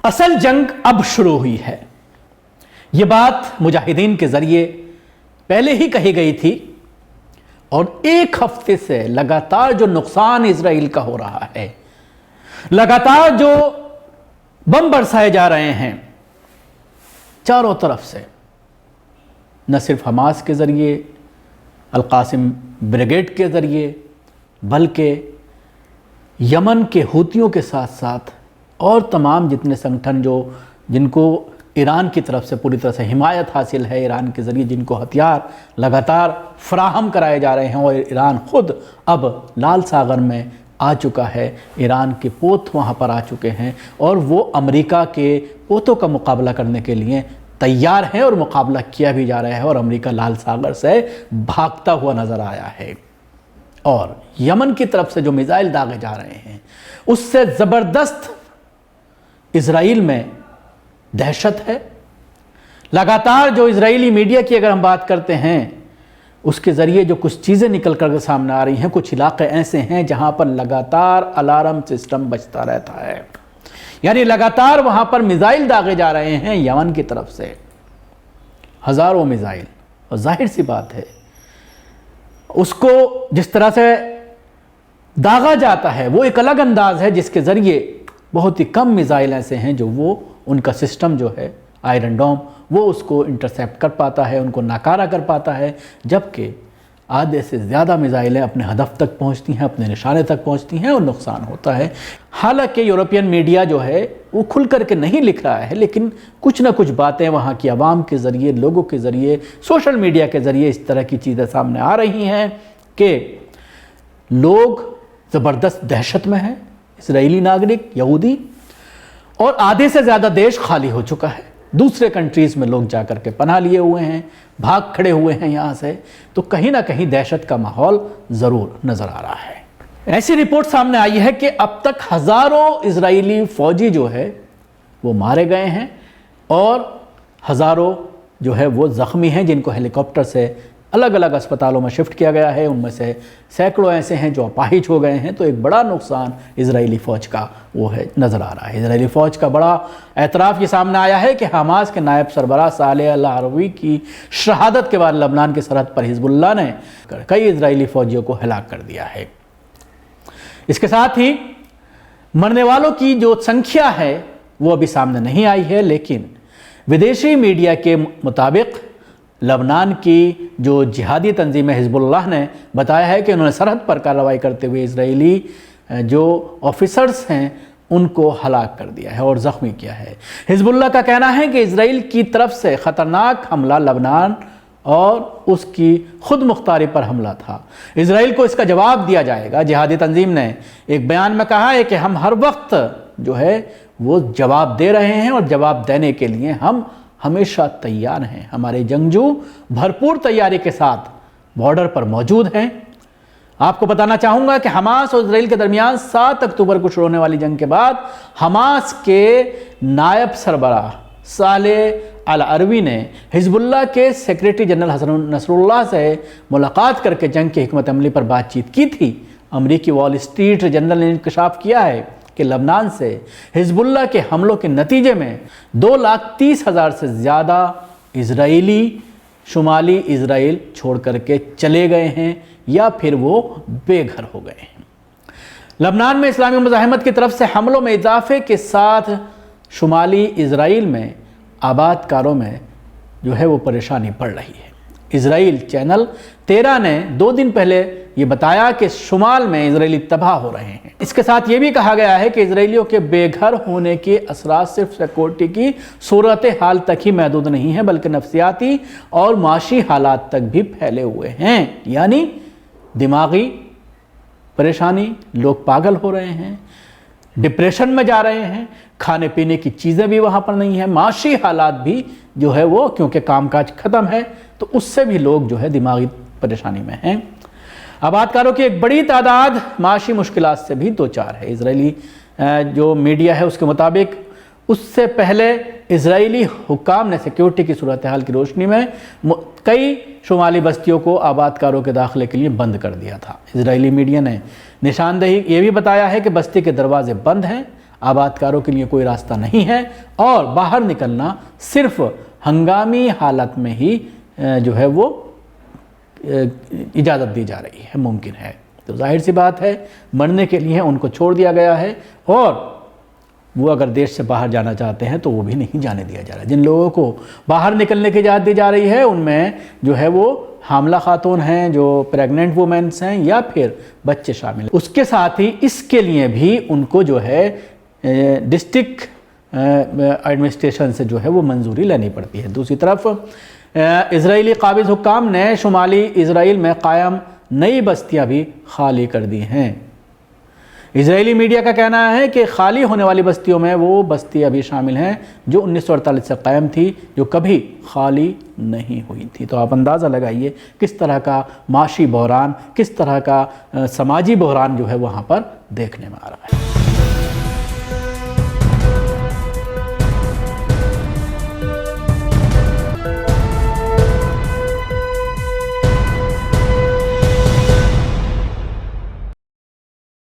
اصل جنگ اب شروع ہوئی ہے، یہ بات مجاہدین کے ذریعے پہلے ہی کہی گئی تھی، اور ایک ہفتے سے لگاتار جو نقصان اسرائیل کا ہو رہا ہے، لگاتار جو بم برسائے جا رہے ہیں چاروں طرف سے، نہ صرف حماس کے ذریعے، القاسم بریگیڈ کے ذریعے، بلکہ یمن کے حوثیوں کے ساتھ ساتھ اور تمام جتنے سنگٹھن جن کو ایران کی طرف سے پوری طرح سے حمایت حاصل ہے، ایران کے ذریعے جن کو ہتھیار لگاتار فراہم کرائے جا رہے ہیں، اور ایران خود اب لال ساگر میں آ چکا ہے، ایران کے پوت وہاں پر آ چکے ہیں، اور وہ امریکہ کے پوتوں کا مقابلہ کرنے کے لیے تیار ہیں، اور مقابلہ کیا بھی جا رہا ہے، اور امریکہ لال ساگر سے بھاگتا ہوا نظر آیا ہے۔ اور یمن کی طرف سے جو میزائل داغے جا رہے ہیں، اس سے زبردست اسرائیل میں دہشت ہے۔ لگاتار جو اسرائیلی میڈیا کی اگر ہم بات کرتے ہیں، اس کے ذریعے جو کچھ چیزیں نکل کر سامنے آ رہی ہیں، کچھ علاقے ایسے ہیں جہاں پر لگاتار الارم سسٹم بجتا رہتا ہے، یعنی لگاتار وہاں پر میزائل داغے جا رہے ہیں یمن کی طرف سے، ہزاروں میزائل۔ اور ظاہر سی بات ہے، اس کو جس طرح سے داغا جاتا ہے وہ ایک الگ انداز ہے، جس کے ذریعے بہت ہی کم میزائل ایسے ہیں جو وہ ان کا سسٹم جو ہے آئرن ڈوم، وہ اس کو انٹرسیپٹ کر پاتا ہے، ان کو ناکارہ کر پاتا ہے، جبکہ آدھے سے زیادہ میزائلیں اپنے ہدف تک پہنچتی ہیں، اپنے نشانے تک پہنچتی ہیں، اور نقصان ہوتا ہے۔ حالانکہ یورپین میڈیا جو ہے وہ کھل کر کے نہیں لکھ رہا ہے، لیکن کچھ نہ کچھ باتیں وہاں کی عوام کے ذریعے، لوگوں کے ذریعے، سوشل میڈیا کے ذریعے اس طرح کی چیزیں سامنے آ رہی ہیں کہ لوگ زبردست دہشت میں ہیں، اسرائیلی ناگرک، یہودی، اور آدھے سے زیادہ دیش خالی ہو چکا ہے، دوسرے کنٹریز میں لوگ جا کر کے پناہ لیے ہوئے ہیں، بھاگ کھڑے ہوئے ہیں یہاں سے، تو کہیں نہ کہیں دہشت کا ماحول ضرور نظر آ رہا ہے۔ ایسی رپورٹ سامنے آئی ہے کہ اب تک ہزاروں اسرائیلی فوجی جو ہے وہ مارے گئے ہیں، اور ہزاروں جو ہے وہ زخمی ہیں، جن کو ہیلی کاپٹر سے الگ الگ اسپتالوں میں شفٹ کیا گیا ہے، ان میں سے سینکڑوں ایسے ہیں جو اپاہج ہو گئے ہیں۔ تو ایک بڑا نقصان اسرائیلی فوج کا وہ ہے نظر آ رہا ہے۔ اسرائیلی فوج کا بڑا اعتراف یہ سامنے آیا ہے کہ حماس کے نائب سربراہ صالح العروی کی شہادت کے بعد لبنان کی سرحد پر حزب اللہ نے کئی اسرائیلی فوجیوں کو ہلاک کر دیا ہے۔ اس کے ساتھ ہی مرنے والوں کی جو سنکھیا ہے وہ ابھی سامنے نہیں آئی ہے، لیکن ودیشی میڈیا کے مطابق لبنان کی جو جہادی تنظیم حزب اللہ نے بتایا ہے کہ انہوں نے سرحد پر کارروائی کرتے ہوئے اسرائیلی جو آفیسرز ہیں ان کو ہلاک کر دیا ہے اور زخمی کیا ہے۔ حزب اللہ کا کہنا ہے کہ اسرائیل کی طرف سے خطرناک حملہ لبنان اور اس کی خود مختاری پر حملہ تھا، اسرائیل کو اس کا جواب دیا جائے گا۔ جہادی تنظیم نے ایک بیان میں کہا ہے کہ ہم ہر وقت جو ہے وہ جواب دے رہے ہیں، اور جواب دینے کے لیے ہم ہمیشہ تیار ہیں۔ ہمارے جنگجو بھرپور تیاری کے ساتھ بارڈر پر موجود ہیں۔ آپ کو بتانا چاہوں گا کہ حماس اور اسرائیل کے درمیان 7 اکتوبر کو شروع ہونے والی جنگ کے بعد حماس کے نائب سربراہ صالح العروی نے حزب اللہ کے سیکریٹری جنرل حسن نصر اللہ سے ملاقات کر کے جنگ کی حکمت عملی پر بات چیت کی تھی۔ امریکی وال اسٹریٹ جرنل نے انکشاف کیا ہے کہ لبنان سے حزب اللہ کے حملوں کے نتیجے میں 2,30,000 سے زیادہ اسرائیلی شمالی اسرائیل چھوڑ کر کے چلے گئے ہیں، یا پھر وہ بے گھر ہو گئے ہیں۔ لبنان میں اسلامی مزاحمت کی طرف سے حملوں میں اضافے کے ساتھ شمالی اسرائیل میں آباد کاروں میں جو ہے وہ پریشانی پڑ رہی ہے۔ اسرائیل چینل 13 نے 2 دن پہلے یہ بتایا کہ شمال میں اسرائیلی تباہ ہو رہے ہیں۔ اس کے ساتھ یہ بھی کہا گیا ہے کہ اسرائیلیوں کے بے گھر ہونے کے اثرات صرف سیکورٹی کی صورتحال تک ہی محدود نہیں ہیں، بلکہ نفسیاتی اور معاشی حالات تک بھی پھیلے ہوئے ہیں، یعنی دماغی پریشانی، لوگ پاگل ہو رہے ہیں، ڈپریشن میں جا رہے ہیں، کھانے پینے کی چیزیں بھی وہاں پر نہیں ہیں، معاشی حالات بھی جو ہے وہ کیونکہ کام کاج ختم ہے تو اس سے بھی لوگ جو ہے دماغی پریشانی میں ہیں۔ آباد کاروں کی ایک بڑی تعداد معاشی مشکلات سے بھی دوچار ہے۔ اسرائیلی جو میڈیا ہے اس کے مطابق اس سے پہلے اسرائیلی حکام نے سیکیورٹی کی صورتحال کی روشنی میں کئی شمالی بستیوں کو آباد کاروں کے داخلے کے لیے بند کر دیا تھا۔ اسرائیلی میڈیا نے نشاندہی یہ بھی بتایا ہے کہ بستی کے دروازے بند ہیں، آباد کاروں کے لیے کوئی راستہ نہیں ہے اور باہر نکلنا صرف ہنگامی حالت میں ہی جو ہے وہ اجازت دی جا رہی ہے، ممکن ہے۔ تو ظاہر سی بات ہے مرنے کے لیے ان کو چھوڑ دیا گیا ہے اور وہ اگر دیش سے باہر جانا چاہتے ہیں تو وہ بھی نہیں جانے دیا جا رہا ہے۔ جن لوگوں کو باہر نکلنے کی اجازت دی جا رہی ہے ان میں جو ہے وہ حاملہ خاتون ہیں، جو پریگننٹ وومنس ہیں یا پھر بچے شامل ہیں۔ اس کے ساتھ ہی اس کے لیے بھی ان کو جو ہے ڈسٹرکٹ ایڈمنسٹریشن سے جو ہے وہ منظوری لینی پڑتی ہے۔ دوسری طرف اسرائیلی قابض حکام نے شمالی اسرائیل میں قائم نئی بستیاں بھی خالی کر دی ہیں۔ اسرائیلی میڈیا کا کہنا ہے کہ خالی ہونے والی بستیوں میں وہ بستیاں بھی شامل ہیں جو 1948 سے قائم تھی، جو کبھی خالی نہیں ہوئی تھی۔ تو آپ اندازہ لگائیے کس طرح کا معاشی بحران، کس طرح کا سماجی بحران جو ہے وہاں پر دیکھنے میں آ رہا ہے۔